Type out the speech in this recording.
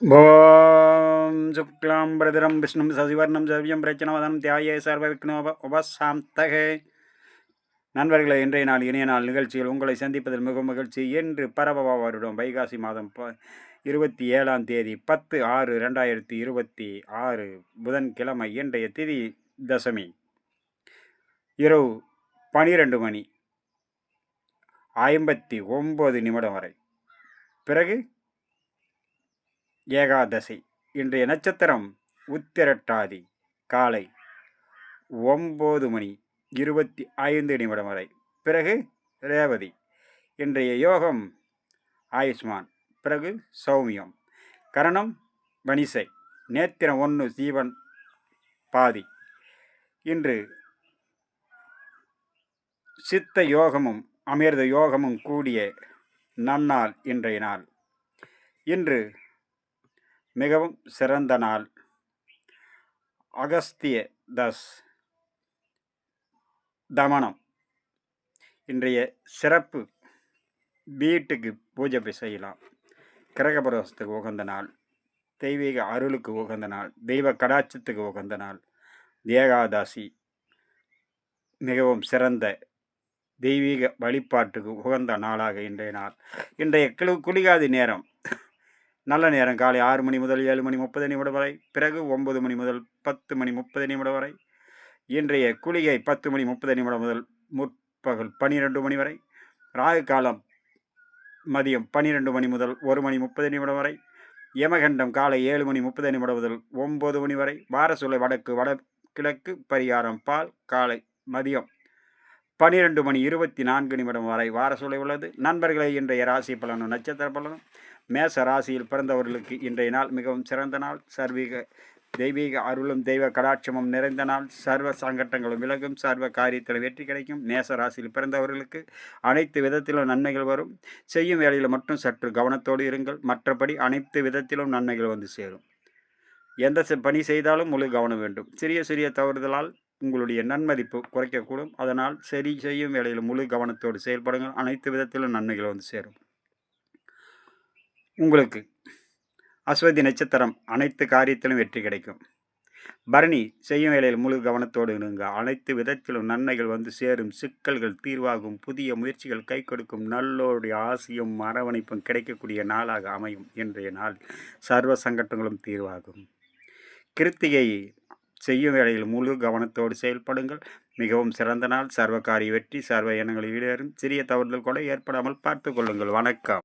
ஓம் சுக்லாம் பிரதரம் விஷ்ணும் சசிவர்ணம் சவ்யம் பிரச்சனவதம் தியாயே சர்வ விக்னோப உபசாந்தகே. நண்பர்களை இன்றைய நாள் இணைய நாள் நிகழ்ச்சியில் உங்களை சந்திப்பதில் மிகவும் மகிழ்ச்சி. என்று பரபவ வருடம் வைகாசி மாதம் 27ஆம் தேதி 10/6/2026 புதன்கிழமை. இன்றைய திதி தசமி. இரவு 12:59 வரை. பிறகு ஏகாதசி. இன்றைய நட்சத்திரம் உத்திரட்டாதி. காலை 9:25 வரை. பிறகு ரேவதி. இன்றைய யோகம் ஆயுஷ்மான். பிறகு சௌமியம். கரணம் வனிசை. நேத்திரம் 1 ஜீவன் பாதி. இன்று சித்த யோகமும் அமிர்த யோகமும் கூடிய நன்னாள் இன்றைய நாள். இன்று மிகவும் சிறந்த நாள். அகஸ்திய தமனம். இன்றைய சிறப்பு வீட்டுக்கு பூஜை செய்யலாம். கிரகபிரவேசத்துக்கு உகந்த நாள். தெய்வீக அருளுக்கு உகந்த நாள். தெய்வ கடாட்சத்துக்கு உகந்த நாள். ஏகாதசி மிகவும் சிறந்த தெய்வீக வழிபாட்டுக்கு உகந்த நாளாக இன்றைய நாள். இன்றைய குளிகாதி நேரம் நல்ல நேரம் காலை 6 மணி முதல் 7:30 வரை. பிறகு 9 மணி முதல் 10:30 வரை. இன்றைய குளிகை 10:30 முதல் முற்பகல் 12 மணி வரை. ராகு காலம் மதியம் 12 மணி முதல் 1:30 வரை. யமகண்டம் காலை 7:30 முதல் 9 மணி வரை. வாரசூலை வடக்கு வடகிழக்கு. பரிகாரம் பால். காலை மதியம் 12:24 வரை வாரசூலை உள்ளது. நண்பர்களை இன்றைய ராசி பலனும் நட்சத்திர பலனும். மேச ராசியில் பிறந்தவர்களுக்கு இன்றைய நாள் மிகவும் சிறந்த நாள். தெய்வீக அருளும் தெய்வ கடாட்சமும் நிறைந்த நாள். சர்வ சங்கட்டங்களும் விலகும். சர்வ காரியத்தில் வெற்றி கிடைக்கும். மேச ராசியில் பிறந்தவர்களுக்கு அனைத்து விதத்திலும் நன்மைகள் வரும். செய்யும் வேலையில் மட்டும் சற்று கவனத்தோடு இருங்கள். மற்றபடி அனைத்து விதத்திலும் நன்மைகள் வந்து சேரும். எந்த பணி செய்தாலும் முழு கவனம் வேண்டும். சிறிய சிறிய தவறுதலால் உங்களுடைய நன்மதிப்பு குறைக்கக்கூடும். அதனால் செய்யும் வேலையில் முழு கவனத்தோடு செயல்படுங்கள். அனைத்து விதத்திலும் நன்மைகள் வந்து சேரும். உங்களுக்கு அஸ்வதி நட்சத்திரம் அனைத்து காரியத்திலும் வெற்றி கிடைக்கும். பரணி செய்யும் வேலையில் முழு கவனத்தோடு இருங்க. அனைத்து விதத்திலும் நன்மைகள் வந்து சேரும். சிக்கல்கள் தீர்வாகும். புதிய முயற்சிகள் கை கொடுக்கும். நல்லோருடைய ஆசையும் அரவணைப்பும் கிடைக்கக்கூடிய நாளாக அமையும். இன்றைய நாள் சர்வ சங்கட்டங்களும் தீர்வாகும். கிருத்திகை செய்யும் வேளையில் முழு கவனத்தோடு செயல்படுங்கள். மிகவும் சிறந்த நாள். சர்வ காரிய வெற்றி. சர்வ எண்ணங்கள் ஈடேறும். சிறிய தவறுதல் கூட ஏற்படாமல் பார்த்து கொள்ளுங்கள். வணக்கம்.